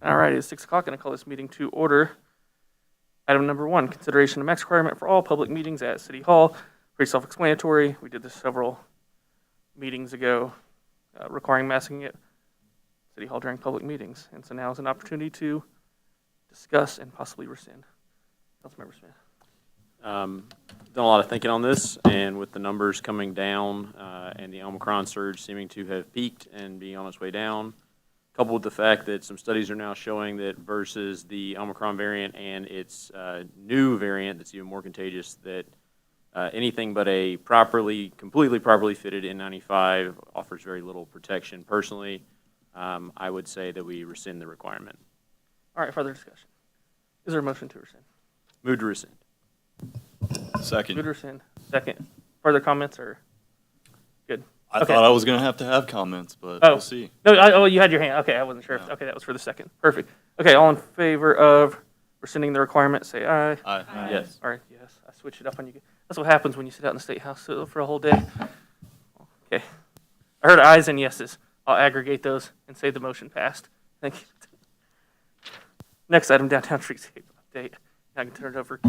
All right, it's 6 o'clock, and I call this meeting to order. Item number 1, consideration of mask requirement for all public meetings at City Hall. Pretty self-explanatory. We did this several meetings ago, requiring masking at City Hall during public meetings. And so now is an opportunity to discuss and possibly rescind. Councilmember Smith. Done a lot of thinking on this, and with the numbers coming down and the Omicron surge seeming to have peaked and being on its way down, coupled with the fact that some studies are now showing that versus the Omicron variant and its new variant that's even more contagious, that anything but a completely properly fitted N95 offers very little protection. Personally, I would say that we rescind the requirement. All right, further discussion. Is there a motion to rescind? Move to rescind. Second. Move to rescind. Second. Further comments or good? I Okay. thought I was going to have comments, but Oh. we'll see. No, you had your hand. Okay, I wasn't sure. Yeah. Okay, that was for the second. Perfect. Okay, all in favor of rescinding the requirement, say aye. Aye. Yes. All right, yes. I switched it up on you. That's what happens when you sit out in the State House for a whole day. Okay. I heard ayes and yeses. I'll aggregate those and say the motion passed. Thank you. Next item, downtown streetscape update. I can turn it over.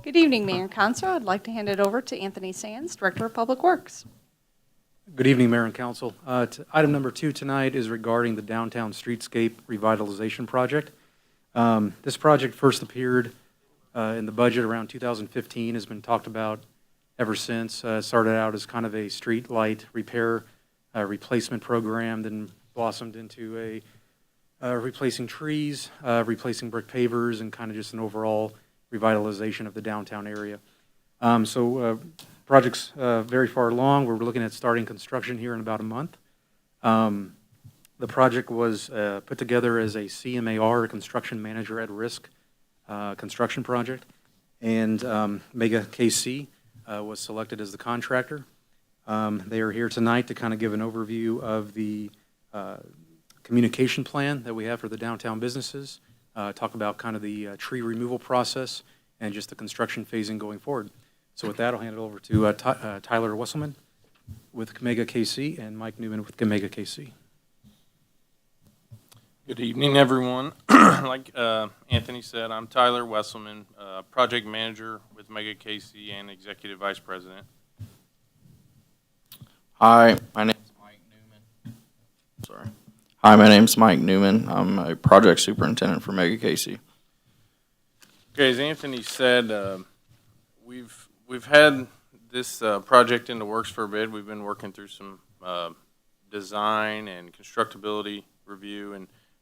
Good evening, Mayor and Council. I'd like to hand it over to Anthony Sands, Director of Public Works. Good evening, Mayor and Council. Item number 2 tonight is regarding the downtown streetscape revitalization project. This project first appeared in the budget around 2015, has been talked about ever since. Started out as kind of a street light repair replacement program, then blossomed into a replacing trees, replacing brick pavers, and kind of just an overall revitalization of the downtown area. Project's very far along. We're looking at starting construction here in about a month. The project was put together as a CMAR, a Construction Manager at Risk construction project, and Mega KC was selected as the contractor. They are here tonight to kind of give an overview of the communication plan that we have for the downtown businesses, talk about kind of the tree removal process, and just the construction phasing going forward. So with that, I'll hand it over to Tyler Wesselman with Mega KC and Mike Newman with Mega KC. Good evening, everyone. Like Anthony said, I'm Tyler Wesselman, Project Manager with Mega KC and Executive Vice President. Hi, my name's Mike Newman. Sorry. Hi, my name's Mike Newman. I'm a project superintendent for Mega KC. Okay, as Anthony said, we've had this project in the works for a bit. We've been working through some design and constructability review,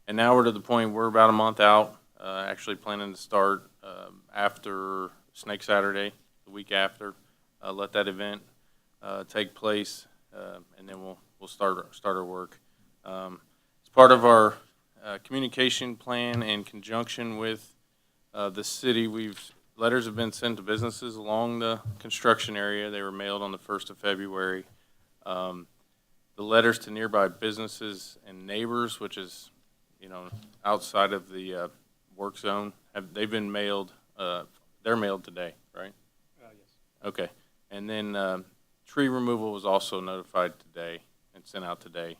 and now we're to the point we're about a month out, actually planning to start after Snake Saturday, the week after, let that event take place, and then we'll start our work. As part of our communication plan in conjunction with the city, letters have been sent to businesses along the construction area. They were mailed on the 1st of February. The letters to nearby businesses and neighbors, which is, outside of the work zone, they've been mailed. They're mailed today, right? Yes. Okay. And then tree removal was also notified today and sent out today.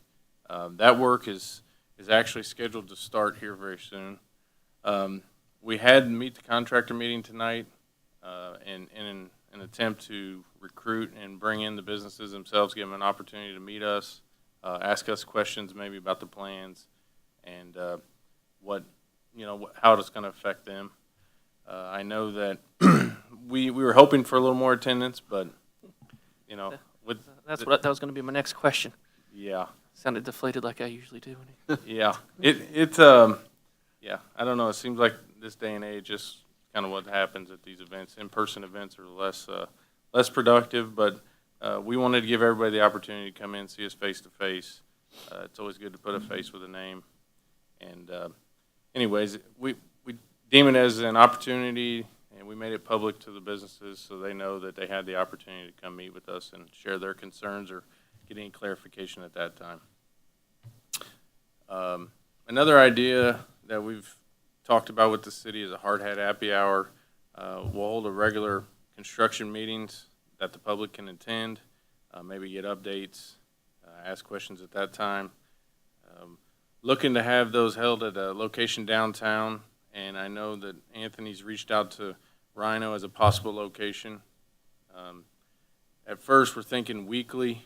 That work is actually scheduled to start here very soon. We had meet the contractor meeting tonight in an attempt to recruit and bring in the businesses themselves, give them an opportunity to meet us, ask us questions maybe about the plans and how it's going to affect them. I know that we were hoping for a little more attendance, but That was going to be my next question. yeah. Sounded deflated like I usually do. Yeah, yeah, I don't know. It seems like this day and age, just kind of what happens at these events. In-person events are less productive, but we wanted to give everybody the opportunity to come in and see us face to face. It's always good to put a face with a name. And anyways, we deem it as an opportunity, and we made it public to the businesses so they know that they had the opportunity to come meet with us and share their concerns or get any clarification at that time. Another idea that we've talked about with the city is a hard hat happy hour. We'll hold a regular construction meetings that the public can attend, maybe get updates, ask questions at that time. looking to have those held at a location downtown, and I know that Anthony's reached out to Rhino as a possible location. At first, we're thinking weekly,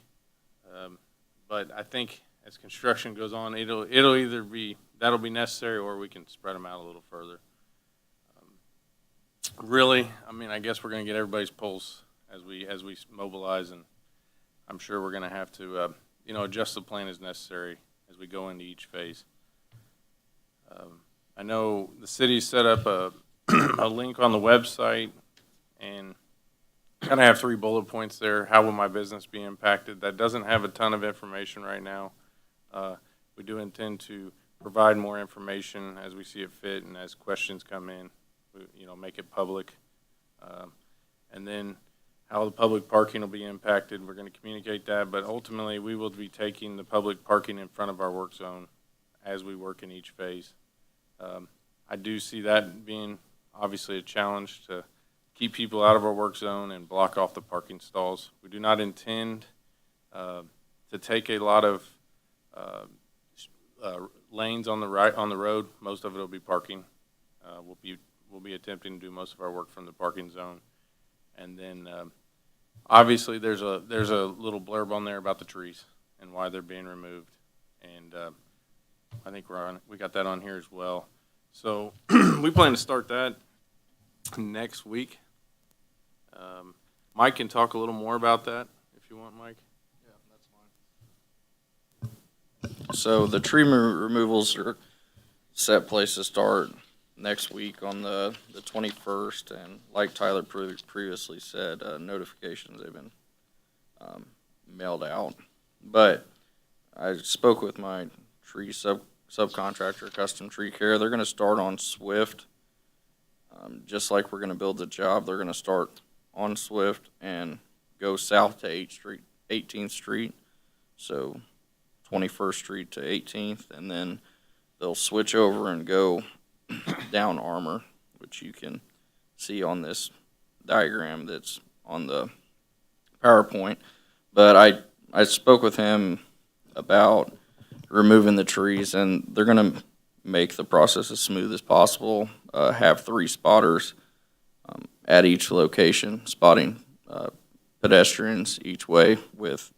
but I think as construction goes on, it'll either be, that'll be necessary, or we can spread them out a little further. Really, I mean, I guess we're going to get everybody's pulse as we mobilize, and I'm sure we're going to have to, adjust the plan as necessary as we go into each phase. I know the city set up a link on the website and kind of have 3 bullet points there. How will my business be impacted? That doesn't have a ton of information right now. We do intend to provide more information as we see it fit and as questions come in, make it public. And then how the public parking will be impacted, we're going to communicate that, but ultimately we will be taking the public parking in front of our work zone as we work in each phase. I do see that being obviously a challenge to keep people out of our work zone and block off the parking stalls. We do not intend to take a lot of lanes on the road. Most of it will be parking. We'll be attempting to do most of our work from the parking zone. And then obviously there's a little blurb on there about the trees and why they're being removed. And I think we got that on here as well. So we plan to start that next week. Mike can talk a little more about that if you want, Mike. Yeah, that's fine. So the tree removals are set place to start next week on the 21st, and like Tyler previously said, notifications have been mailed out. But I spoke with my tree subcontractor, Custom Tree Care. They're going to start on Swift. Just like we're going to build the job, they're going to start on Swift and go south to 18th Street. So 21st Street to 18th, and then they'll switch over and go down Armour, which you can see on this diagram that's on the PowerPoint. But I spoke with him about removing the trees, and they're going to make the process as smooth as possible. Have 3 spotters at each location, spotting pedestrians each way with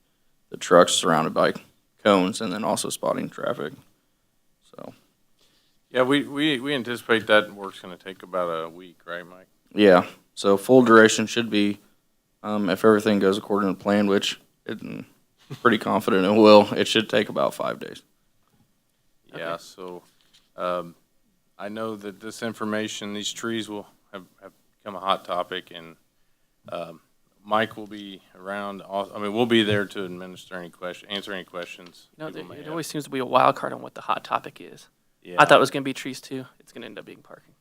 the trucks surrounded by cones, and then also spotting traffic. So, Yeah, we anticipate that work's going to take about a week, right, Mike? yeah. So full duration should be, if everything goes according to plan, which I'm pretty confident it will, it should take about 5 days. Yeah, so I know that this information, these trees will have become a hot topic, and Mike will be around. I mean, we'll be there to answer any questions. It always seems to be a wild card on what the hot topic is. Yeah. I thought it was going to be trees too. It's going to end up being parking.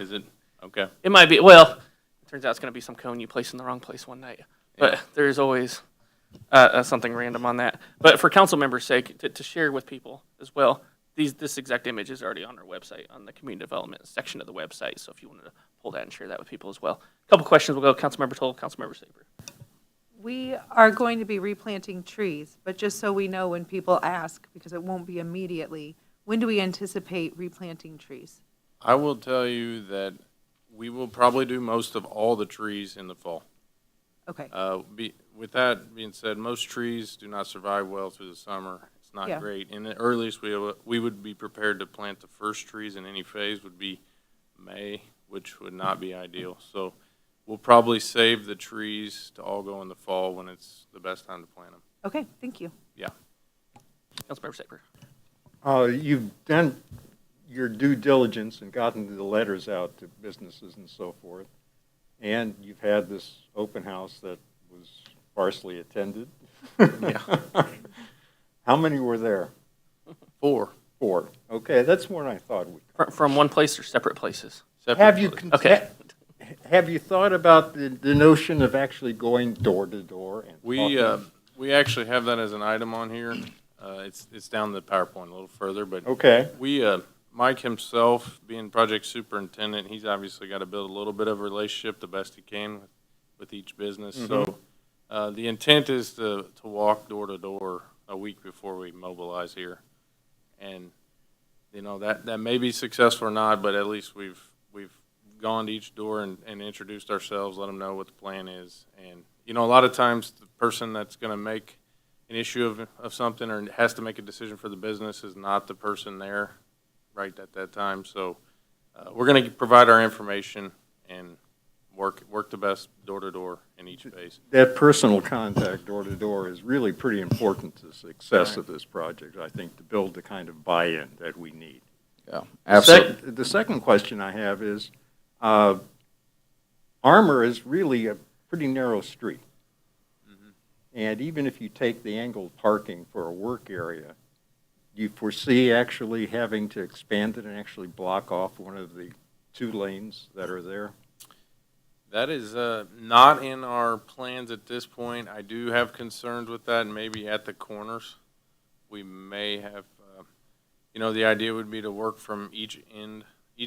Is it? Okay. It might be. Well, it turns out it's going to be some cone you place in the wrong place one night. But Yeah. there's always something random on that. But for council members' sake, to share with people as well, this exact image is already on our website, on the community development section of the website. So if you wanted to pull that and share that with people as well. A couple questions. We'll go Councilmember Toll, Councilmember Saber. We are going to be replanting trees, but just so we know when people ask, because it won't be immediately, when do we anticipate replanting trees? I will tell you that we will probably do most of all the trees in the fall. Okay, With that being said, most trees do not survive well through the summer. It's not Yeah. great. In the earliest we would be prepared to plant the first trees in any phase would be May, which would not be ideal. So we'll probably save the trees to all go in the fall when it's the best time to plant them. okay, thank you. Councilmember Saber. You've done your due diligence and gotten the letters out to businesses and so forth, and you've had this open house that was sparsely attended. Yeah. How many were there? 4. 4. Okay, that's more than I thought. From one place or separate places? Separate Have you places. Okay. have you thought about the notion of actually going door to door and talking? We actually have that as an item on here. It's down the PowerPoint a little further, but Okay. Mike himself, being project superintendent, he's obviously got to build a little bit of a relationship the best he can with each business. So the intent is to walk door to door a week before we mobilize here. And, you know, that may be successful or not, but at least we've gone to each door and introduced ourselves, let them know what the plan is. And, you know, a lot of times the person that's going to make an issue of something or has to make a decision for the business is not the person there right at that time. So we're going to provide our information and work the best door to door in each phase. That personal contact door to door is really pretty important to the success of this project, I think, to build the kind of buy-in that we need. Yeah, absolutely. The second question I have is, Armour is really a pretty narrow street. And even if you take the angled parking for a work area, do you foresee actually having to expand it and actually block off one of the 2 lanes that are there? That is not in our plans at this point. I do have concerns with that, and maybe at the corners. We may have, you know, the idea would be to work from each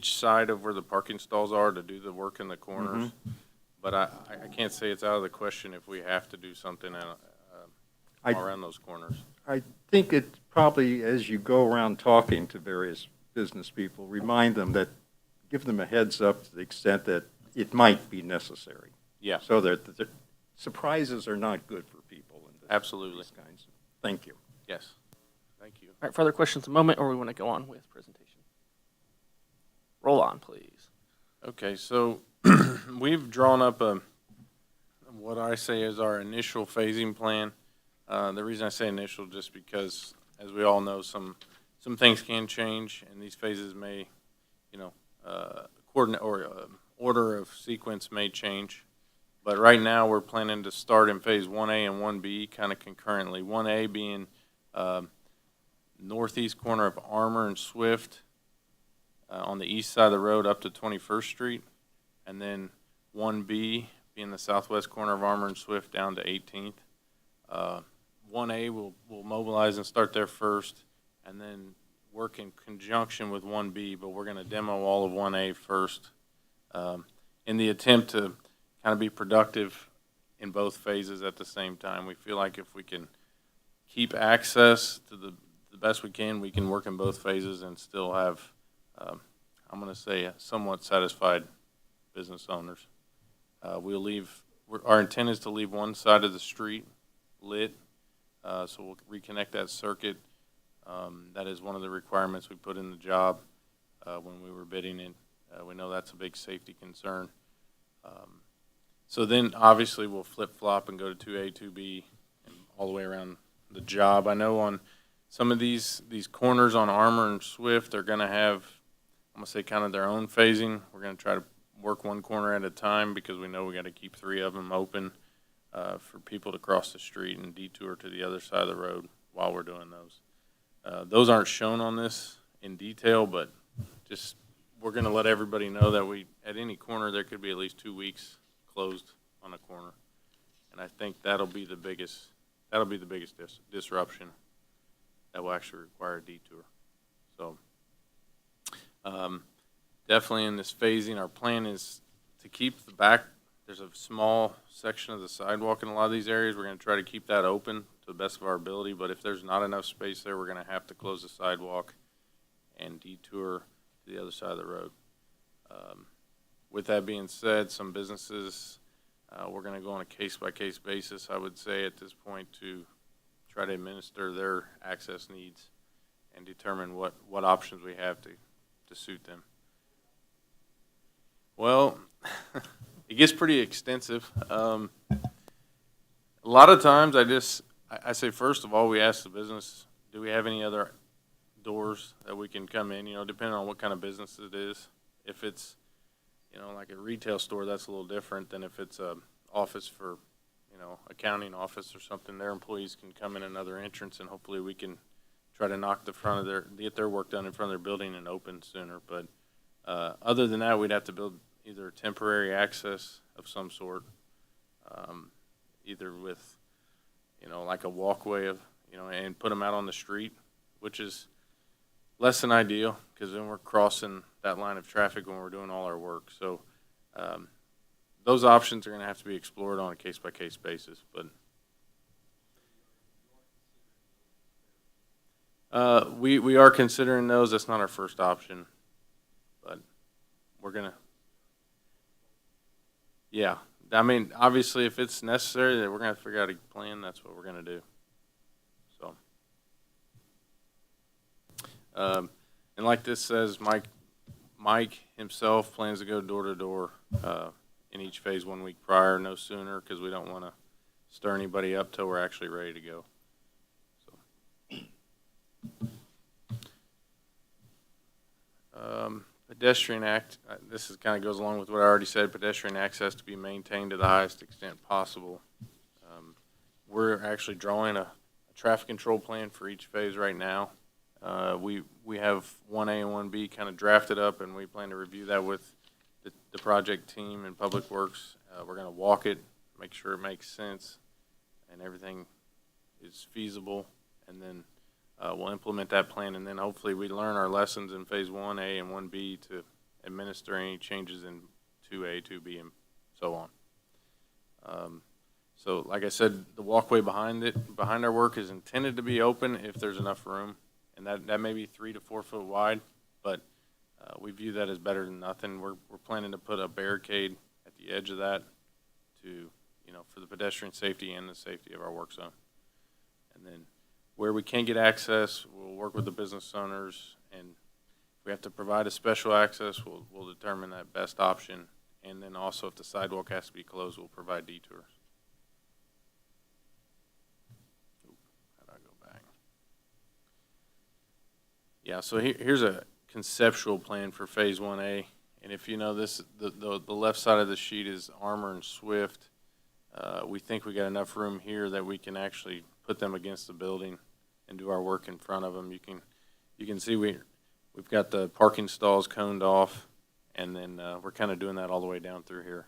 side of where the parking stalls are to do the work in the corners. But I can't say it's out of the question if we have to do something around those corners. I think it probably, as you go around talking to various business people, remind them that, give them a heads up to the extent that it might be necessary. Yeah, So that the surprises are not good for people. In this, absolutely. these kinds of, thank you. Yes. Thank you. All right, further questions a moment, or we want to go on with presentation? Roll on, please. Okay, so we've drawn up what I say is our initial phasing plan. The reason I say initial just because, as we all know, some things can change, and these phases may, you know, coordinate or order of sequence may change. But right now, we're planning to start in phase 1A and 1B kind of concurrently. 1A being northeast corner of Armour and Swift on the east side of the road up to 21st Street, and then 1B being the southwest corner of Armour and Swift down to 18th. 1A will mobilize and start there first, and then work in conjunction with 1B, but we're going to demo all of 1A first in the attempt to kind of be productive in both phases at the same time. We feel like if we can keep access to the best we can work in both phases and still have, I'm going to say, somewhat satisfied business owners. Our intent is to leave one side of the street lit, so we'll reconnect that circuit. That is one of the requirements we put in the job when we were bidding it. We know that's a big safety concern. So then, obviously, we'll flip-flop and go to 2A, 2B, and all the way around the job. I know on some of these corners on Armour and Swift, they're going to have, I'm going to say, kind of their own phasing. We're going to try to work one corner at a time because we know we got to keep 3 of them open for people to cross the street and detour to the other side of the road while we're doing those. Those aren't shown on this in detail, but just we're going to let everybody know that at any corner there could be at least 2 weeks closed on a corner, and I think that'll be the biggest disruption that will actually require a detour. So definitely in this phasing, our plan is to keep the back. There's a small section of the sidewalk in a lot of these areas. We're going to try to keep that open to the best of our ability, but if there's not enough space there, we're going to have to close the sidewalk and detour to the other side of the road. With that being said, some businesses, we're going to go on a case-by-case basis, I would say, at this point, to try to administer their access needs and determine what options we have to suit them. Well, it gets pretty extensive. A lot of times I say, first of all, we ask the business, do we have any other doors that we can come in, depending on what kind of business it is. If it's, like a retail store, that's a little different than if it's a office for, accounting office or something. Their employees can come in another entrance, and hopefully we can try to knock get their work done in front of their building and open sooner. But other than that, we'd have to build either temporary access of some sort, either with, like a walkway of, and put them out on the street, which is less than ideal because then we're crossing that line of traffic when we're doing all our work. So those options are going to have to be explored on a case-by-case basis. But We are considering those. That's not our first option, but we're gonna. Yeah, I mean, obviously, if it's necessary, that we're gonna figure out a plan. That's what we're gonna do. So, and like this says, Mike himself plans to go door to door in each phase 1 week prior, no sooner, because we don't want to stir anybody up till we're actually ready to go. Pedestrian Act, this is kind of goes along with what I already said. Pedestrian access to be maintained to the highest extent possible. We're actually drawing a traffic control plan for each phase right now. We have 1A and 1B kind of drafted up, and we plan to review that with the project team and Public Works. We're going to walk it, make sure it makes sense, and everything is feasible, and then we'll implement that plan, and then hopefully we learn our lessons in phase 1A and 1B to administer any changes in 2A, 2B, and so on. So like I said, the walkway behind our work is intended to be open if there's enough room, and that may be 3 to 4 foot wide, but we view that as better than nothing. We're planning to put a barricade at the edge of that to, for the pedestrian safety and the safety of our work zone. And then where we can get access, we'll work with the business owners, and if we have to provide a special access, we'll determine that best option. And then also, if the sidewalk has to be closed, we'll provide detours. How do I go back? Yeah, so here's a conceptual plan for phase 1A. And if you know this, the left side of the sheet is Armour and Swift. We think we got enough room here that we can actually put them against the building and do our work in front of them. You can see we've got the parking stalls coned off, and then we're kind of doing that all the way down through here.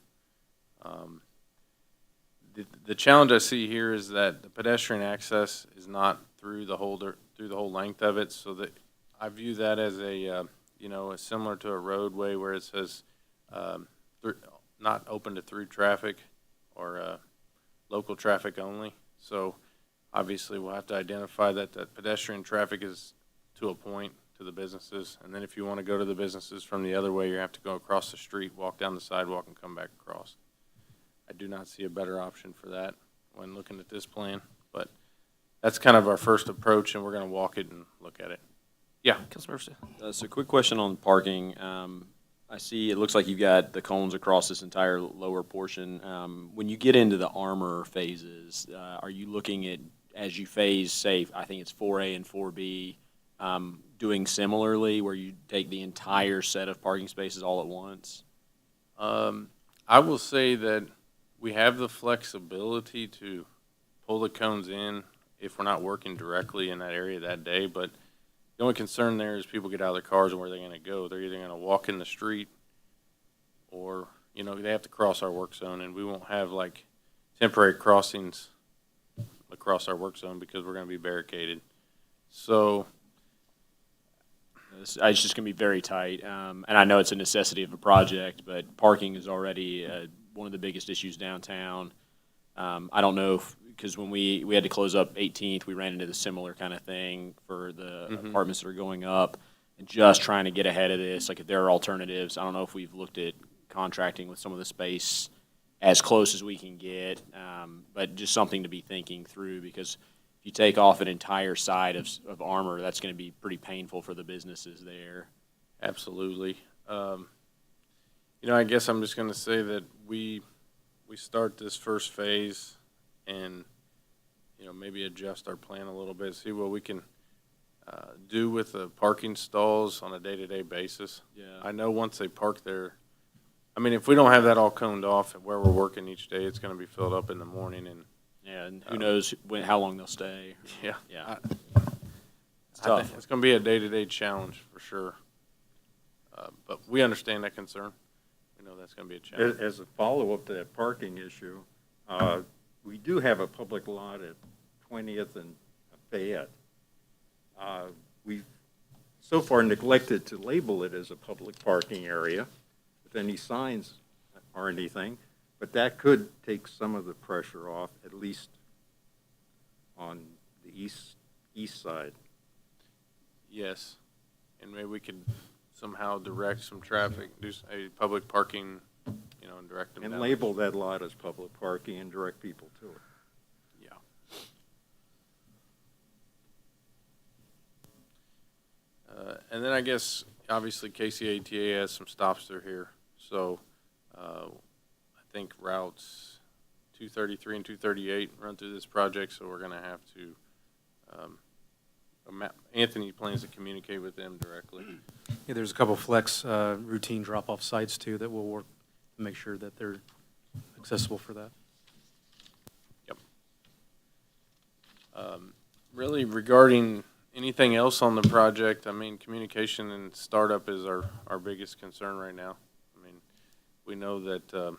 The challenge I see here is that the pedestrian access is not through the whole length of it, so that I view that as a similar to a roadway where it says not open to through traffic or local traffic only. So obviously we'll have to identify that pedestrian traffic is to a point to the businesses, and then if you want to go to the businesses from the other way, you have to go across the street, walk down the sidewalk, and come back across. I do not see a better option for that when looking at this plan, but that's kind of our first approach, and we're going to walk it and look at it. Yeah, Councilmember Sid. So quick question on parking. I see it looks like you've got the cones across this entire lower portion. When you get into the Armour phases, are you looking at, as you phase, say, I think it's 4A and 4B, doing similarly where you take the entire set of parking spaces all at once? I will say that we have the flexibility to pull the cones in if we're not working directly in that area that day, but the only concern there is people get out of their cars and where they're going to go. They're either going to walk in the street or, they have to cross our work zone, and we won't have like temporary crossings across our work zone because we're going to be barricaded. So It's just going to be very tight, and I know it's a necessity of a project, but parking is already one of the biggest issues downtown. I don't know if, because when we had to close up 18th, we ran into the similar kind of thing for the apartments that are going up, and just trying to get ahead of this. Like, if there are alternatives, I don't know if we've looked at contracting with some of the space as close as we can get, but just something to be thinking through, because if you take off an entire side of Armour, that's going to be pretty painful for the businesses there. absolutely. I guess I'm just going to say that we start this first phase and, maybe adjust our plan a little bit, see what we can do with the parking stalls on a day-to-day basis. Yeah. I know once they park there, if we don't have that all coned off where we're working each day, it's going to be filled up in the morning, and Yeah, and who knows how long they'll stay. yeah, Yeah. It's tough. It's going to be a day-to-day challenge for sure. But we understand that concern. We know that's going to be a challenge. As a follow-up to that parking issue, we do have a public lot at 20th and Fayette. We've so far neglected to label it as a public parking area with any signs or anything, but that could take some of the pressure off, at least on the east side. Yes, and maybe we could somehow direct some traffic, a public parking, and direct them And down. label that lot as public parking and direct people to it. And then I guess, obviously, KCATA has some stops through here. So I think routes 233 and 238 run through this project, so we're going to have to, Anthony plans to communicate with them directly. Yeah, there's a couple flex routine drop-off sites, too, that will work to make sure that they're accessible for that. Yep. Really, regarding anything else on the project, I mean, communication and startup is our biggest concern right now. I mean, we know that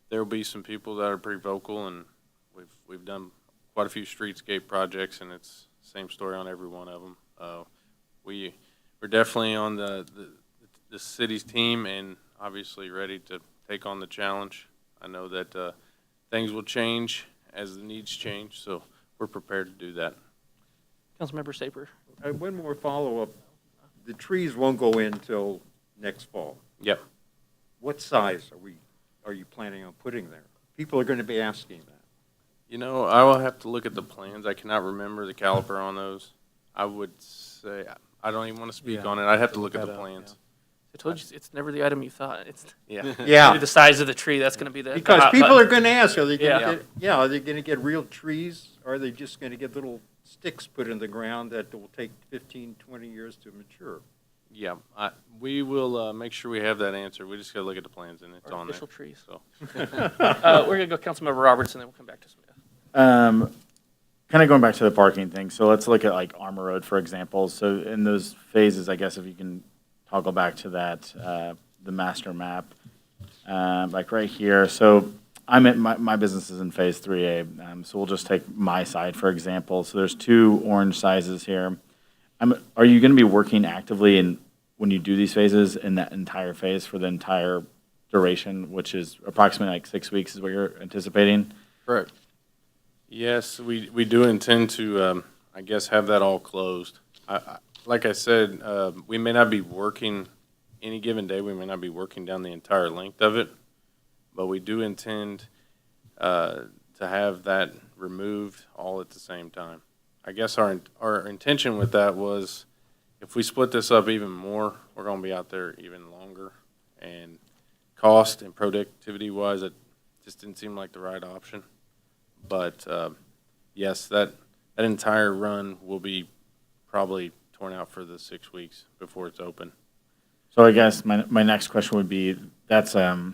there will be some people that are pretty vocal, and we've done quite a few streetscape projects, and it's the same story on every one of them. We're definitely on the city's team, and obviously ready to take on the challenge. I know that things will change as the needs change, so we're prepared to do that. Councilmember Saper. One more follow-up. The trees won't go in till next fall. Yep. What size are you planning on putting there? People are going to be asking that. I will have to look at the plans. I cannot remember the caliper on those. I would say, I don't even want to speak Yeah. on it. I'd have to look at Look the that up, plans. I told you, it's never the item you thought. It's Yeah. Yeah, the size of the tree, that's gonna be the because hot people button. are going to ask, are they going Yeah. to get, are they going to get real trees? Or are they just going to get little sticks put in the ground that will take 15, 20 years to mature? Yeah, we will make sure we have that answer. We just got to look at the plans, and it's on there. Artificial trees. So, We're gonna go Councilmember Roberts, and then we'll come back to Smith. Kind of going back to the parking thing, so let's look at like Armor Road, for example. So in those phases, I guess if you can toggle back to that, the master map, like right here. So I'm at, my business is in phase 3A, so we'll just take my side, for example. So there's two orange sizes here. Are you going to be working actively in, when you do these phases, in that entire phase for the entire duration, which is approximately like 6 weeks is what you're anticipating? correct. Yes, we do intend to, I guess, have that all closed. Like I said, we may not be working, any given day, we may not be working down the entire length of it, but we do intend to have that removed all at the same time. I guess our intention with that was, if we split this up even more, we're going to be out there even longer. And cost and productivity-wise, it just didn't seem like the right option. But yes, that entire run will be probably torn out for the 6 weeks before it's open. So I guess my next question would be, that's, I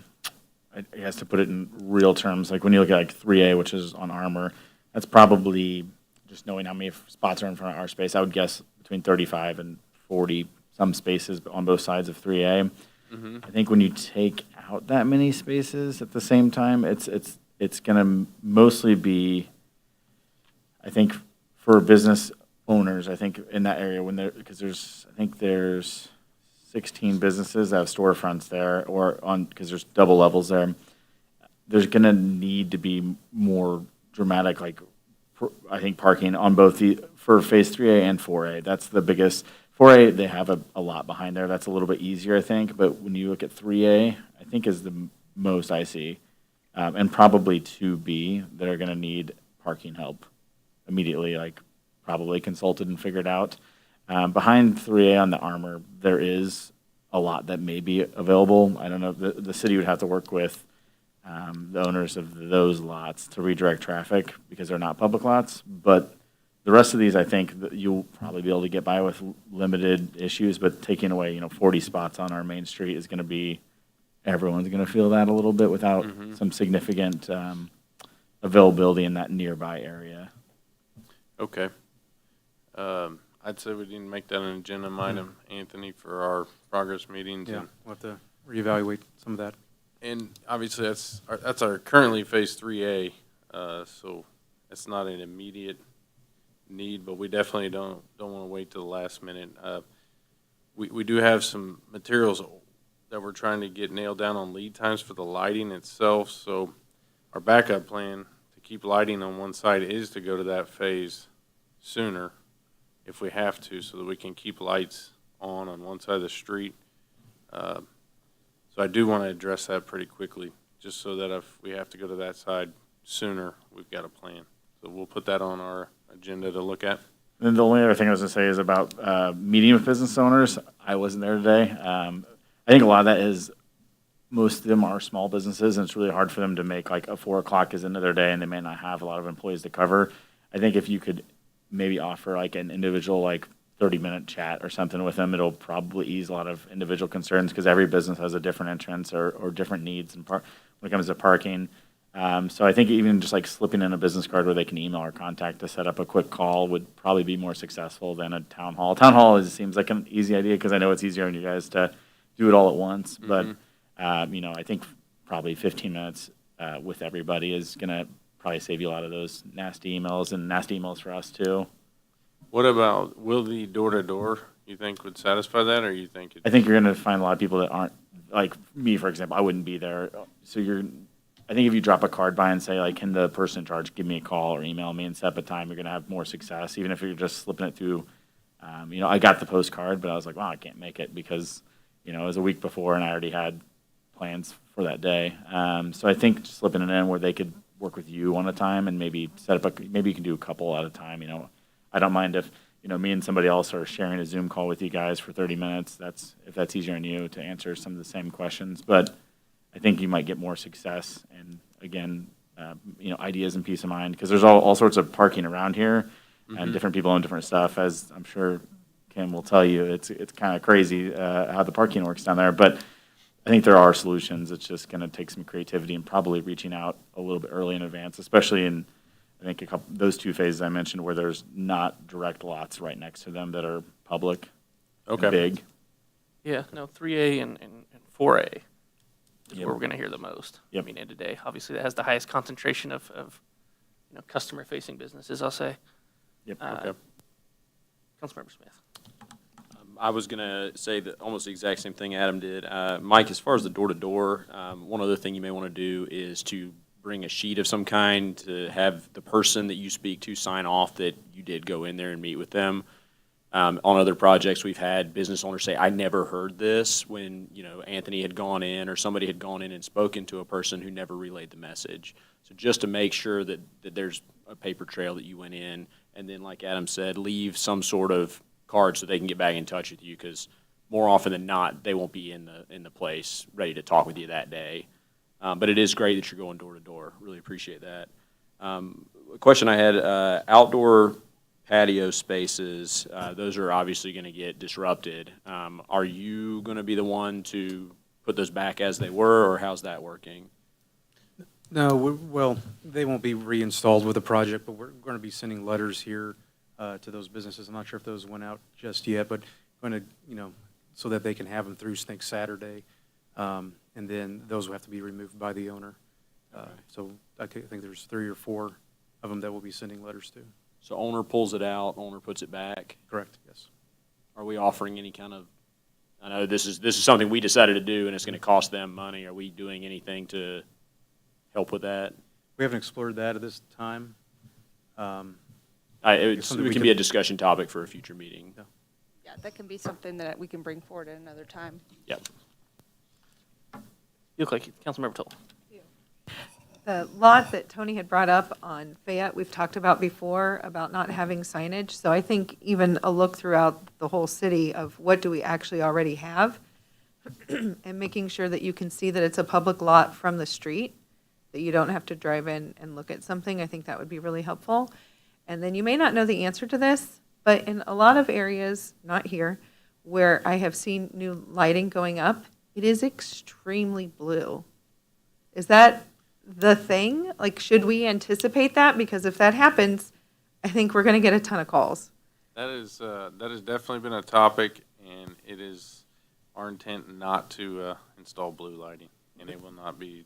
guess to put it in real terms, like when you look at like 3A, which is on Armor, that's probably, just knowing how many spots are in front of our space, I would guess between 35 and 40 some spaces on both sides of 3A. Mm-hmm. I think when you take out that many spaces at the same time, it's going to mostly be, I think, for business owners, I think in that area, because there's 16 businesses that have storefronts there, because there's double levels there. There's going to need to be more dramatic, like, I think, parking on both for phase 3A and 4A. That's the biggest. 4A, they have a lot behind there. That's a little bit easier, I think. But when you look at 3A, I think is the most I see. And probably 2B that are going to need parking help immediately, like probably consulted and figured out. Behind 3A on the Armor, there is a lot that may be available. I don't know, the city would have to work with the owners of those lots to redirect traffic because they're not public lots. But the rest of these, I think that you'll probably be able to get by with limited issues, but taking away, 40 spots on our main street is going to be, everyone's going to feel that a little bit without some significant availability in that nearby area. Okay. I'd say we didn't make that an agenda item, Anthony, for our progress meetings. Yeah, we'll have to reevaluate some of that. And obviously, that's our currently phase 3A, so it's not an immediate need, but we definitely don't want to wait till the last minute. We do have some materials that we're trying to get nailed down on lead times for the lighting itself, so our backup plan to keep lighting on one side is to go to that phase sooner. if we have to, so that we can keep lights on one side of the street. So I do want to address that pretty quickly, just so that if we have to go to that side sooner, we've got a plan. So we'll put that on our agenda to look at. And then the only other thing I was gonna say is about meeting with business owners. I wasn't there today. I think a lot of that is, most of them are small businesses, and it's really hard for them to make like a 4 o'clock is into their day, and they may not have a lot of employees to cover. I think if you could maybe offer like an individual, like 30-minute chat or something with them, it'll probably ease a lot of individual concerns, because every business has a different entrance or different needs when it comes to parking. So I think even just like slipping in a business card where they can email or contact to set up a quick call would probably be more successful than a town hall. Town hall seems like an easy idea, because I know it's easier on you guys to do it all at once. But, I think probably 15 minutes with everybody is going to probably save you a lot of those nasty emails, and nasty emails for us too. What about, will the door-to-door, you think, would satisfy that, or you think? I think you're going to find a lot of people that aren't, like me, for example, I wouldn't be there. So I think if you drop a card by and say, like, can the person in charge give me a call or email me and set up a time, you're going to have more success, even if you're just slipping it through. I got the postcard, but I was like, wow, I can't make it because, it was a week before and I already had plans for that day. So I think just slipping it in where they could work with you on a time and maybe set up maybe you can do a couple at a time. I don't mind if, me and somebody else are sharing a Zoom call with you guys for 30 minutes. If that's easier on you to answer some of the same questions. But I think you might get more success and, again, ideas and peace of mind, because there's all sorts of parking around here and different people own different stuff. As I'm sure Kim will tell you, it's kind of crazy how the parking works down there. But I think there are solutions. It's just going to take some creativity and probably reaching out a little bit early in advance, especially in, I think, those 2 phases I mentioned where there's not direct lots right next to them that are public, Okay. and big. Yeah, no, 3A and 4A is Yep. where we're going to hear the most. Yep. End of day. Obviously, that has the highest concentration of customer-facing businesses, I'll say. Yep. Okay. Councilmember Smith. I was going to say that almost the exact same thing Adam did. Mike, as far as the door-to-door, one other thing you may want to do is to bring a sheet of some kind to have the person that you speak to sign off that you did go in there and meet with them. On other projects, we've had business owners say, I never heard this, when, Anthony had gone in or somebody had gone in and spoken to a person who never relayed the message. So just to make sure that there's a paper trail that you went in, and then, like Adam said, leave some sort of card so they can get back in touch with you, because more often than not, they won't be in the place ready to talk with you that day. But it is great that you're going door to door. Really appreciate that. A question I had, outdoor patio spaces, those are obviously going to get disrupted. Are you going to be the one to put those back as they were, or how's that working? No, well, they won't be reinstalled with the project, but we're going to be sending letters here to those businesses. I'm not sure if those went out just yet, but going to, so that they can have them through, think, Saturday. And then those will have to be removed by the owner. So I think there's 3 or 4 of them that we'll be sending letters to. So owner pulls it out, owner puts it back. Correct, yes. Are we offering any kind of, I know this is something we decided to do and it's going to cost them money. Are we doing anything to help with that? We haven't explored that at this time. It something can be a discussion topic for a future meeting. Yeah, that can be something that we can bring forward at another time. Yep. You look like Councilmember Toll. The lot that Tony had brought up on Fayette, we've talked about before, about not having signage. So I think even a look throughout the whole city of what do we actually already have, and making sure that you can see that it's a public lot from the street, that you don't have to drive in and look at something. I think that would be really helpful. And then you may not know the answer to this, but in a lot of areas, not here, where I have seen new lighting going up, it is extremely blue. Is that the thing? Like, should we anticipate that? Because if that happens, I think we're going to get a ton of calls. That has definitely been a topic, and it is our intent not to install blue lighting, and it will not be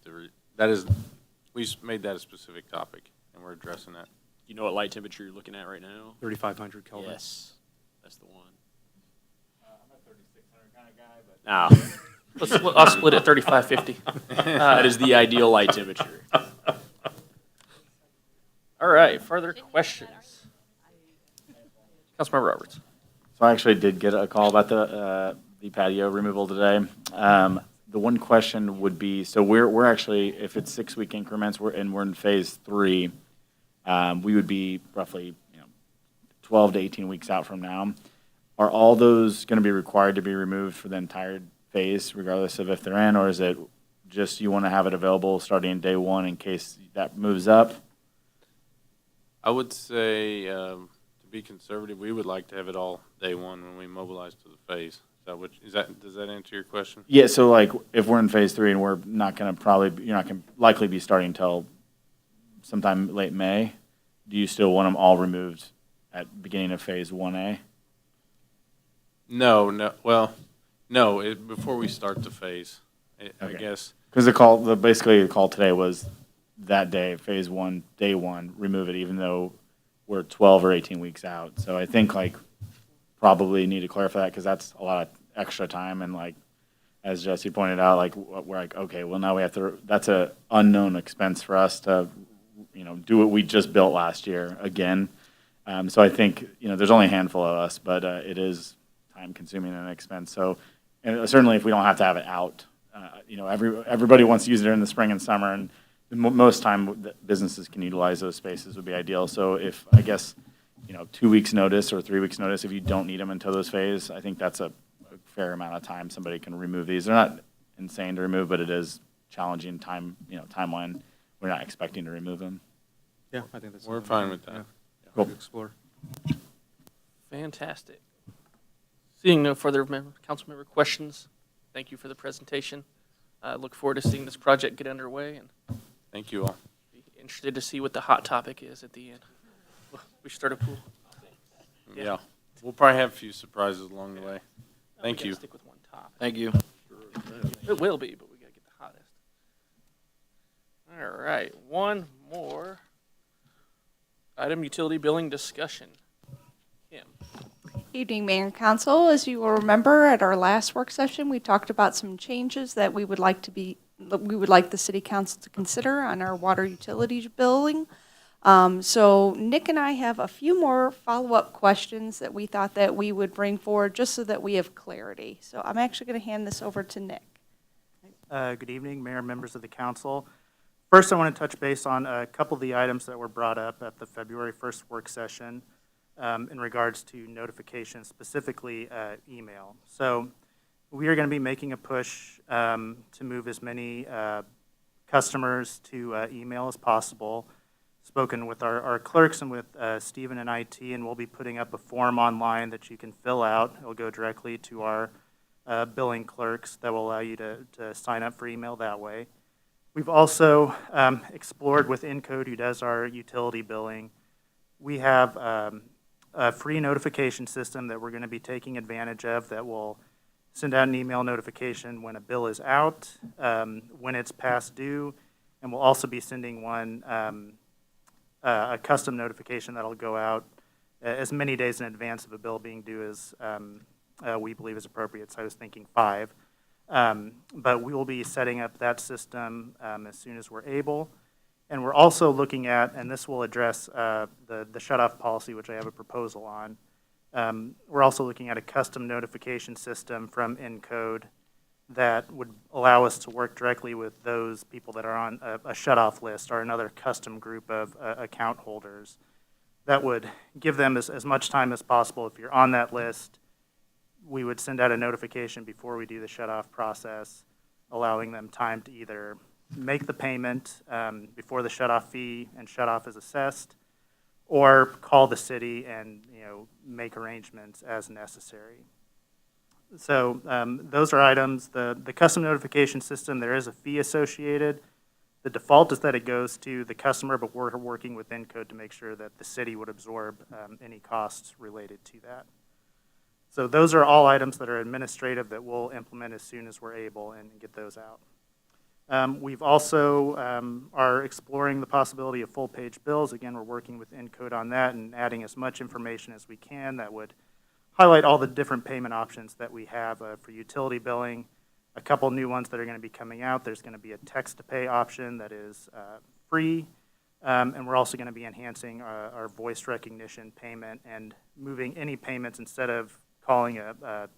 we made that a specific topic, and we're addressing that. You know what light temperature you're looking at right now? 3,500 Kelvin. Yes, that's the one. I'm a 3,600 kind of guy, but I'll split it 35-50. that is the ideal light temperature. All right, further questions? Councilmember Roberts. So I actually did get a call about the patio removal today. The one question would be, so we're actually, if it's 6-week increments, we're in phase 3, we would be roughly, 12 to 18 weeks out from now. Are all those going to be required to be removed for the entire phase, regardless of if they're in, or is it just you want to have it available starting day 1 in case that moves up? I would say, to be conservative, we would like to have it all day 1 when we mobilize to the phase. Does that answer your question? Yeah, so like if we're in phase 3 and we're not going to you're not going to likely be starting until sometime late May, do you still want them all removed at beginning of phase 1A? No, before we start the phase, I Okay. guess. Because basically the call today was that day, phase 1, day 1, remove it, even though we're 12 or 18 weeks out. So I think probably need to clarify that because that's a lot of extra time. And as Jesse pointed out, we're okay, well now we have to, that's a unknown expense for us to, do what we just built last year again. So I think, there's only a handful of us, but it is time consuming and an expense. So and certainly if we don't have to have it out, everybody wants to use it during the spring and summer, and most time businesses can utilize those spaces would be ideal. So if, I guess, 2 weeks notice or 3 weeks notice, if you don't need them until those phase, I think that's a fair amount of time somebody can remove these. They're not insane to remove, but it is challenging timeline. We're not expecting to remove them. Yeah, I think that's. We're something fine with that. Cool. To explore. Fantastic. Seeing no further council member questions, thank you for the presentation. I look forward to seeing this project get underway and Thank you all. be interested to see what the hot topic is at the end. We should start a pool. Yeah. We'll probably have a few surprises along the way. We Thank gotta you. Stick with one topic. Thank you. It will be, but we gotta get the hottest. All right, one more item: utility billing discussion. Kim. Evening, Mayor and Council. As you will remember, at our last work session, we talked about some changes that we would like the City Council to consider on our water utilities billing. So Nick and I have a few more follow-up questions that we thought that we would bring forward just so that we have clarity. So I'm actually going to hand this over to Nick. Good evening, Mayor and members of the council. First, I want to touch base on a couple of the items that were brought up at the February 1st work session in regards to notifications, specifically email. So we are going to be making a push to move as many customers to email as possible. Spoken with our clerks and with Stephen and IT, and we'll be putting up a form online that you can fill out. It'll go directly to our billing clerks that will allow you to sign up for email that way. We've also explored with Encode, who does our utility billing. We have a free notification system that we're going to be taking advantage of that will send out an email notification when a bill is out, when it's past due, and we'll also be sending one a custom notification that'll go out as many days in advance of a bill being due as we believe is appropriate. So I was thinking 5. But we will be setting up that system as soon as we're able. And we're also looking at, and this will address the shutoff policy, which I have a proposal on. We're also looking at a custom notification system from Encode that would allow us to work directly with those people that are on a shutoff list or another custom group of account holders. That would give them as much time as possible. If you're on that list, we would send out a notification before we do the shutoff process, allowing them time to either make the payment before the shutoff fee and shutoff is assessed, or call the city and make arrangements as necessary. So those are items. The custom notification system, there is a fee associated. The default is that it goes to the customer, but we're working with Encode to make sure that the city would absorb any costs related to that. So those are all items that are administrative that we'll implement as soon as we're able and get those out. We've also are exploring the possibility of full-page bills. Again, we're working with Encode on that and adding as much information as we can that would highlight all the different payment options that we have for utility billing. A couple new ones that are going to be coming out. There's going to be a text-to-pay option that is free. And we're also going to be enhancing our voice recognition payment and moving any payments instead of calling the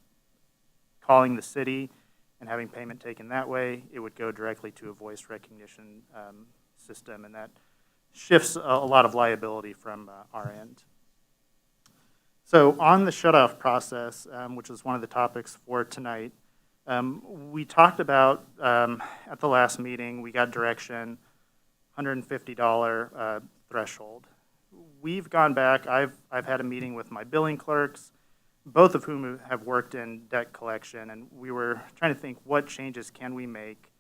city and having payment taken that way, it would go directly to a voice recognition system, and that shifts a lot of liability from our end. So on the shutoff process, which is one of the topics for tonight, we talked about at the last meeting, we got direction, $150 threshold. We've gone back, I've had a meeting with my billing clerks, both of whom have worked in debt collection, and we were trying to think what changes can we make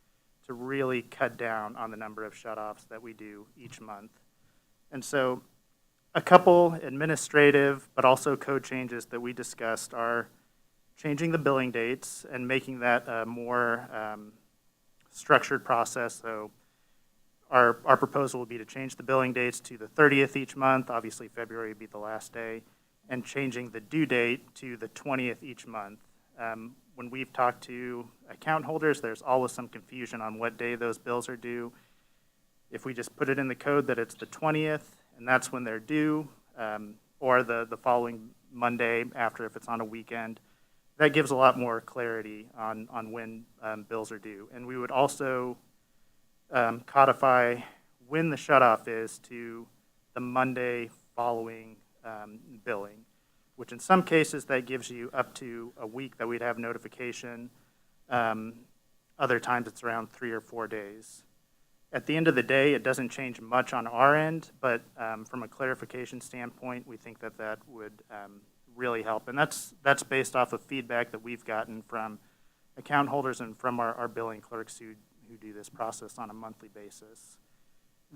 to really cut down on the number of shutoffs that we do each month. And so a couple administrative but also code changes that we discussed are changing the billing dates and making that a more structured process. So our proposal would be to change the billing dates to the 30th each month. Obviously, February would be the last day, and changing the due date to the 20th each month. When we've talked to account holders, there's always some confusion on what day those bills are due. If we just put it in the code that it's the 20th, and that's when they're due, or the following Monday after if it's on a weekend, that gives a lot more clarity on when bills are due. And we would also codify when the shutoff is to the Monday following billing, which in some cases that gives you up to a week that we'd have notification. Other times it's around 3 or 4 days. At the end of the day, it doesn't change much on our end, but from a clarification standpoint, we think that that would really help. And that's based off of feedback that we've gotten from account holders and from our billing clerks who do this process on a monthly basis.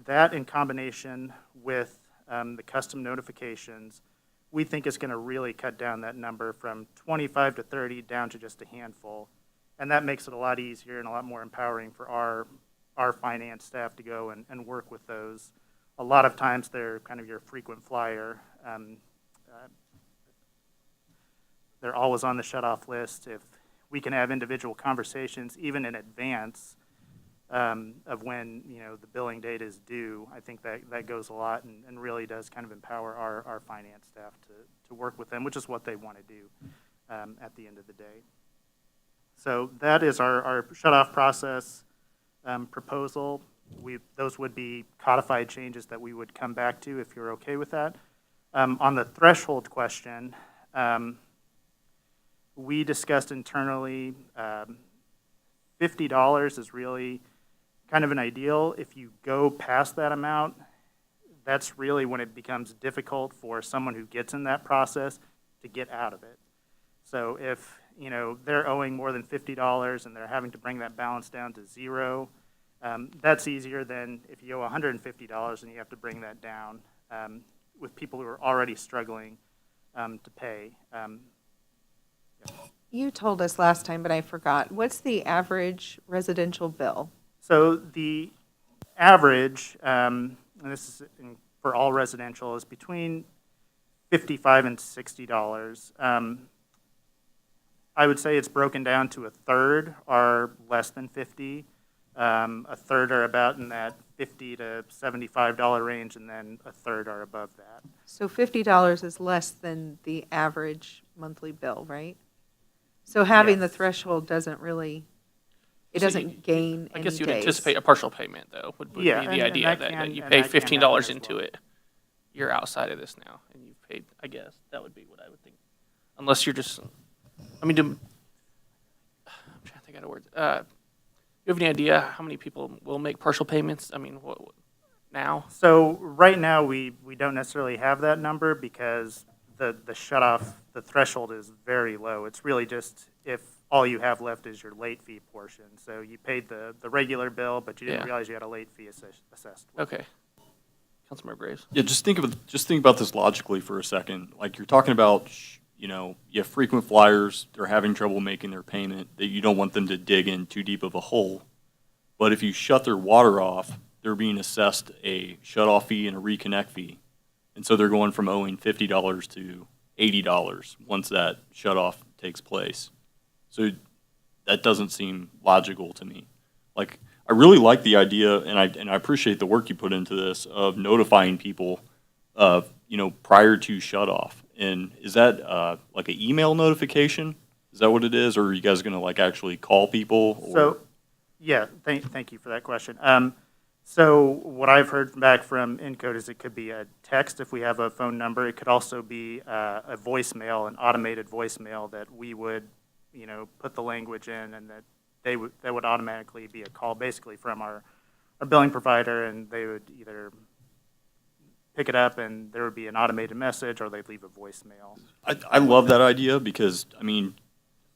That in combination with the custom notifications, we think is going to really cut down that number from 25 to 30 down to just a handful. And that makes it a lot easier and a lot more empowering for our finance staff to go and work with those. A lot of times they're kind of your frequent flyer. They're always on the shutoff list. If we can have individual conversations, even in advance of when the billing date is due, I think that goes a lot and really does kind of empower our finance staff to work with them, which is what they want to do at the end of the day. So that is our shutoff process proposal. Those would be codified changes that we would come back to if you're okay with that. On the threshold question, we discussed internally $50 is really kind of an ideal. If you go past that amount, that's really when it becomes difficult for someone who gets in that process to get out of it. So if they're owing more than $50 and they're having to bring that balance down to zero, that's easier than if you owe $150 and you have to bring that down with people who are already struggling to pay. You told us last time, but I forgot. What's the average residential bill? So the average, and this is for all residential, is between $55 and $60. I would say it's broken down to a third are less than 50, a third are about in that $50 to $75 range, and then a third are above that. So $50 is less than the average monthly bill, right? So having the Yes. threshold doesn't really, it So doesn't gain I any guess you'd days. anticipate a partial payment, though, would be Yeah, the and idea that that can- you and pay that can happen $15 as into well. it. You're outside of this now, and you've paid, I guess, that would be what I would think. Unless you're just, I'm trying to think out of words. You have any idea how many people will make partial payments? I mean, what now? So right now, we don't necessarily have that number because the shutoff, the threshold is very low. It's really just if all you have left is your late fee portion. So you paid the regular bill, but you didn't Yeah. realize you had a late fee assessed. Okay. Councilmember Graves. Yeah, just think about this logically for a second. Like you're talking about, you have frequent flyers, they're having trouble making their payment, that you don't want them to dig in too deep of a hole. But if you shut their water off, they're being assessed a shut-off fee and a reconnect fee. And so they're going from owing $50 to $80 once that shut-off takes place. So that doesn't seem logical to me. Like, I really like the idea, and I appreciate the work you put into this of notifying people, prior to shut off. And is that like an email notification? Is that what it is, or are you guys going to like actually call people? Or? So, yeah, thank you for that question. So what I've heard back from Encode is it could be a text if we have a phone number. It could also be a voicemail, an automated voicemail that we would, put the language in, and that would automatically be a call basically from our billing provider, and they would either pick it up and there would be an automated message, or they'd leave a voicemail. I love that idea because,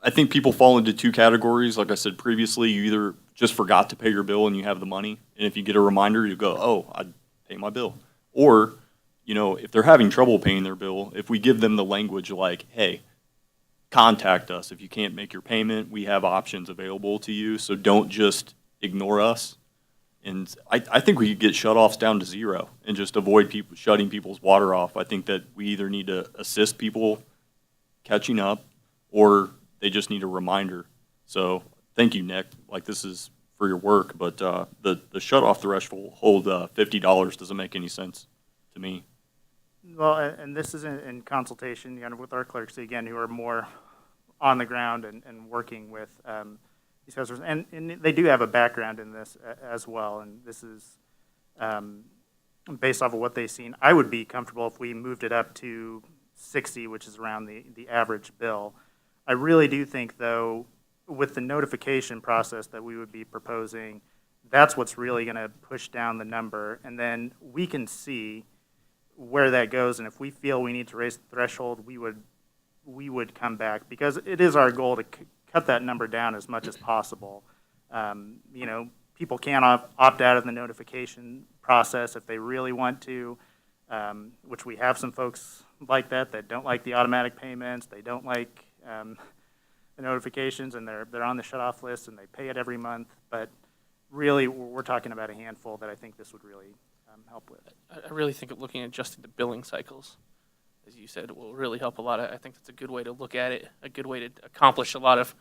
I think people fall into two categories. Like I said previously, you either just forgot to pay your bill and you have the money, and if you get a reminder, you go, oh, I'd pay my bill. Or, if they're having trouble paying their bill, if we give them the language like, hey, contact us. If you can't make your payment, we have options available to you, so don't just ignore us. And I think we could get shutoffs down to zero and just avoid people shutting people's water off. I think that we either need to assist people catching up, or they just need a reminder. So thank you, Nick. Like, this is for your work, but the shut-off threshold $50 doesn't make any sense to me. Well, and this is in consultation, with our clerks, again, who are more on the ground and working with these customers. And they do have a background in this as well, and this is based off of what they've seen. I would be comfortable if we moved it up to 60, which is around the average bill. I really do think, though, with the notification process that we would be proposing, that's what's really going to push down the number. And then we can see where that goes. And if we feel we need to raise the threshold, we would come back, because it is our goal to cut that number down as much as possible. People can opt out of the notification process if they really want to, which we have some folks like that don't like the automatic payments. They don't like the notifications, and they're on the shut-off list, and they pay it every month. But really, we're talking about a handful that I think this would really help with. I really think of looking at adjusting the billing cycles, as you said, will really help a lot. I think that's a good way to look at it, a good way to accomplish a lot of,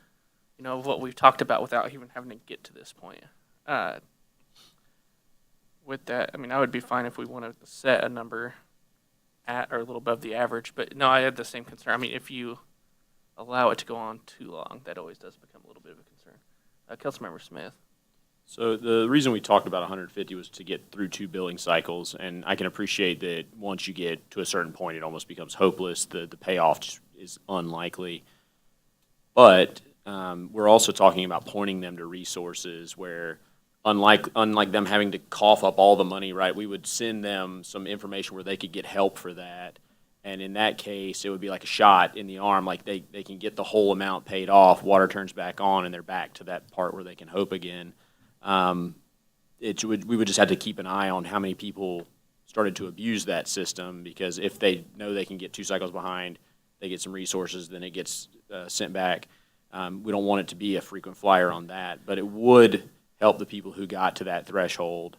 what we've talked about without even having to get to this point. With that, I would be fine if we wanted to set a number at or a little above the average. But no, I had the same concern. If you allow it to go on too long, that always does become a little bit of a concern. Councilmember Smith. So the reason we talked about 150 was to get through 2 billing cycles, and I can appreciate that once you get to a certain point, it almost becomes hopeless. The payoff is unlikely. But we're also talking about pointing them to resources where, unlike them having to cough up all the money, right, we would send them some information where they could get help for that. And in that case, it would be like a shot in the arm, like they can get the whole amount paid off, water turns back on, and they're back to that part where they can hope again. We would just have to keep an eye on how many people started to abuse that system, because if they know they can get 2 cycles behind, they get some resources, then it gets sent back. We don't want it to be a frequent flyer on that, but it would help the people who got to that threshold,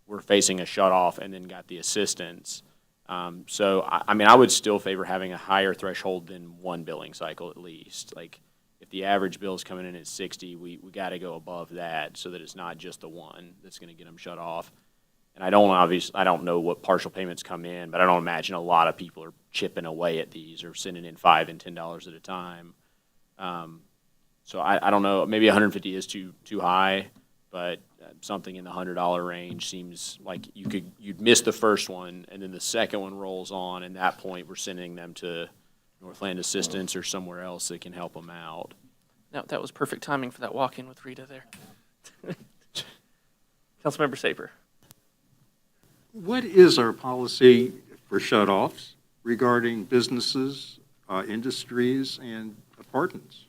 were facing a shut-off, and then got the assistance. So, I would still favor having a higher threshold than 1 billing cycle at least. Like, if the average bill is coming in at 60, we got to go above that so that it's not just the one that's going to get them shut off. And I don't know what partial payments come in, but I don't imagine a lot of people are chipping away at these or sending in $5 and $10 at a time. So I don't know. Maybe 150 is too high, but something in the $100 range seems like you'd miss the first one, and then the second one rolls on, and at that point we're sending them to Northland Assistance or somewhere else that can help them out. No, that was perfect timing for that walk-in with Rita there. Councilmember Saper. What is our policy for shut-offs regarding businesses, industries, and apartments?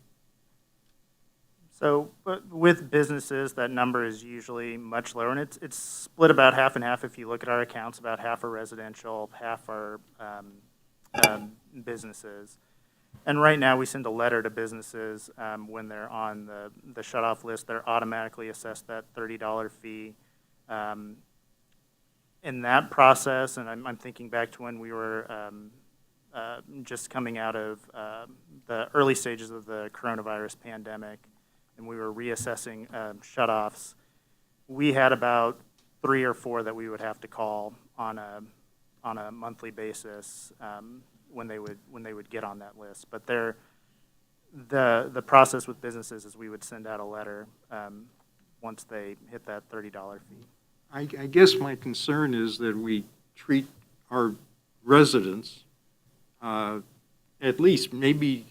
So with businesses, that number is usually much lower, and it's split about half and half. If you look at our accounts, about half are residential, half are businesses. And right now, we send a letter to businesses when they're on the shut-off list. They're automatically assessed that $30 fee. In that process, and I'm thinking back to when we were just coming out of the early stages of the coronavirus pandemic, and we were reassessing shutoffs. we had about 3 or 4 that we would have to call on a monthly basis when they would get on that list. But the process with businesses is we would send out a letter once they hit that $30 fee. I guess my concern is that we treat our residents at least maybe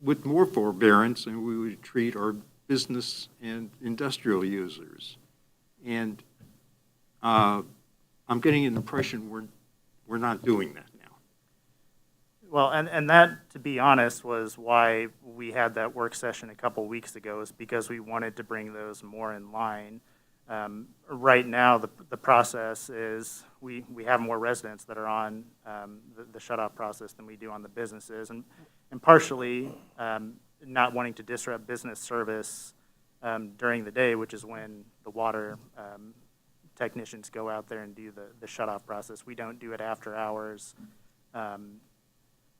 with more forbearance than we would treat our business and industrial users. And I'm getting an impression we're not doing that now. Well, and that, to be honest, was why we had that work session a couple weeks ago, is because we wanted to bring those more in line. Right now, the process is we have more residents that are on the shut-off process than we do on the businesses, and partially not wanting to disrupt business service during the day, which is when the water technicians go out there and do the shut-off process. We don't do it after hours.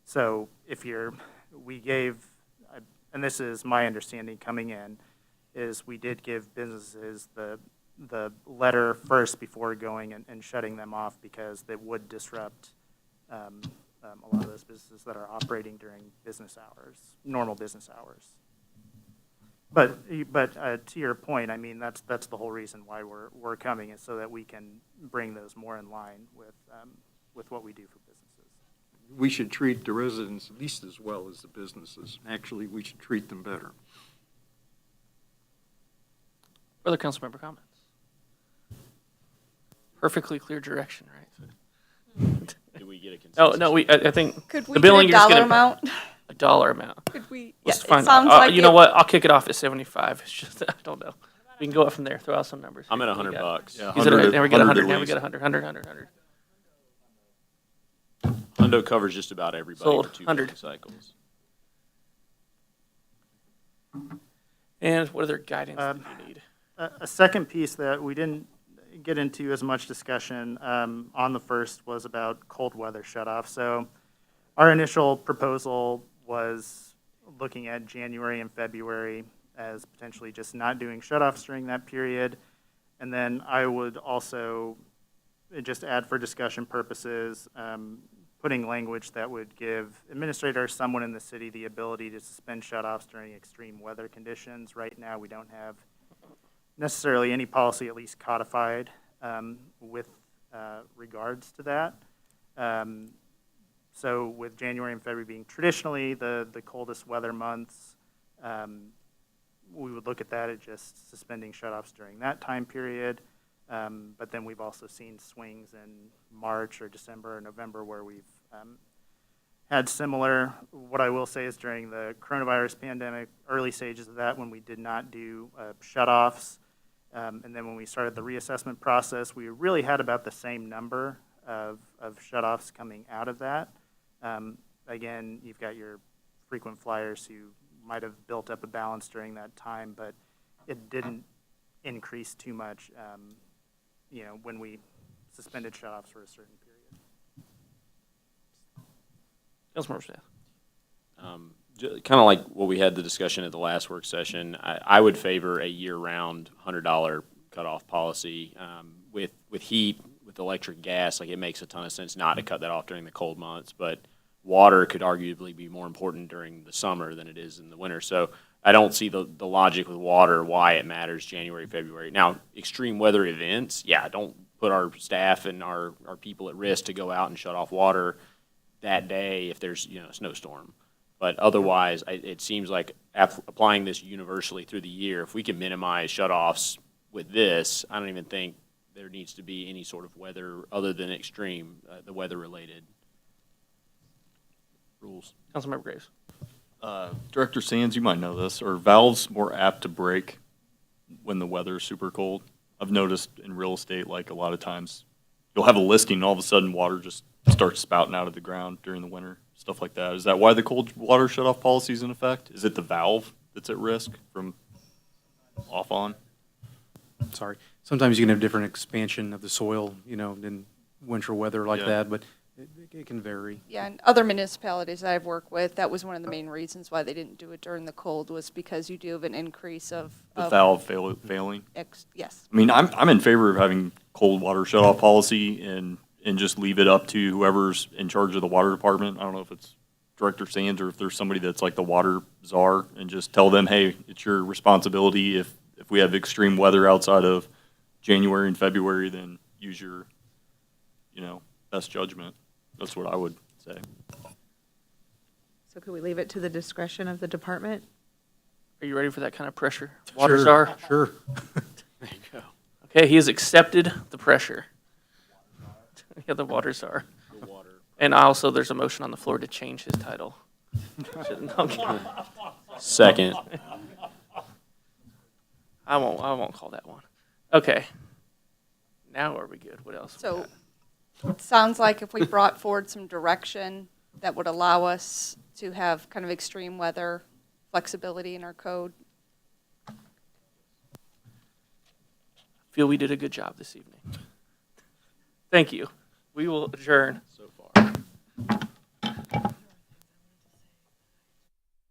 So we gave, and this is my understanding coming in, is we did give businesses the letter first before going and shutting them off, because they would disrupt a lot of those businesses that are operating during business hours, normal business hours. But to your point, I mean, that's the whole reason why we're coming, is so that we can bring those more in line with what we do for businesses. We should treat the residents at least as well as the businesses. Actually, we should treat them better. Other council member comments? Perfectly clear direction, right? Do we get a consensus? No, I think Could the we billing, get a you're just dollar gonna amount? a dollar amount. Could we? Let's Yeah, find. it sounds like you know it- what? I'll kick it off at 75. It's just I don't know. We can go up from there. Throw out some numbers. I'm at What do we got? $100. Yeah, You said 100 now we got 100. at Now we least. got 100. Hundo covers just about everybody Sold. for 2 100. cycles. And what other guidance do you need? A second piece that we didn't get into as much discussion on the first was about cold weather shutoff. So our initial proposal was looking at January and February as potentially just not doing shutoffs during that period. And then I would also just add, for discussion purposes, putting language that would give administrators, someone in the city, the ability to suspend shutoffs during extreme weather conditions. Right now, we don't have necessarily any policy, at least codified, with regards to that. So with January and February being traditionally the coldest weather months, we would look at that at just suspending shutoffs during that time period. But then we've also seen swings in March or December or November where we've had similar. What I will say is during the coronavirus pandemic, early stages of that, when we did not do shutoffs, and then when we started the reassessment process, we really had about the same number of shutoffs coming out of that. Again, you've got your frequent flyers who might have built up a balance during that time, but it didn't increase too much, when we suspended shutoffs for a certain period. Councilmember Staff. Kind of like what we had the discussion at the last work session, I would favor a year-round $100 cutoff policy. With heat, with electric, gas, like it makes a ton of sense not to cut that off during the cold months, but water could arguably be more important during the summer than it is in the winter. So I don't see the logic with water, why it matters January, February. Now, extreme weather events, yeah, don't put our staff and our people at risk to go out and shut off water that day if there's, a snowstorm. But otherwise, it seems like applying this universally through the year, if we can minimize shutoffs with this, I don't even think there needs to be any sort of weather other than extreme, the weather-related rules. Councilmember Graves. Director Sands, you might know this. Are valves more apt to break when the weather is super cold? I've noticed in real estate, like a lot of times, you'll have a listing and all of a sudden water just starts spouting out of the ground during the winter, stuff like that. Is that why the cold water shutoff policy is in effect? Is it the valve that's at risk from off on? Sorry. Sometimes you can have different expansion of the soil, in winter weather like Yeah. that, but It can vary. Yeah, and other municipalities that I've worked with, that was one of the main reasons why they didn't do it during the cold, was because you do have an increase of. The valve failing. Yes. I mean, I'm in favor of having cold water shut-off policy and just leave it up to whoever's in charge of the water department. I don't know if it's Director Sands or if there's somebody that's like the water czar, and just tell them, hey, it's your responsibility. If we have extreme weather outside of January and February, then use your, best judgment. That's what I would say. So could we leave it to the discretion of the department? Are you ready for that kind of pressure? Water Sure, czar? Sure. There you go. Okay, he has accepted the pressure. Yeah, the water czar. And also, there's a motion on the floor to change his title. Okay. Second. I won't call that one. Okay. Now are we good? What else? we So got? it sounds like if we brought forward some direction that would allow us to have kind of extreme weather flexibility in our code. Feel we did a good job this evening. Thank you. We will adjourn so far.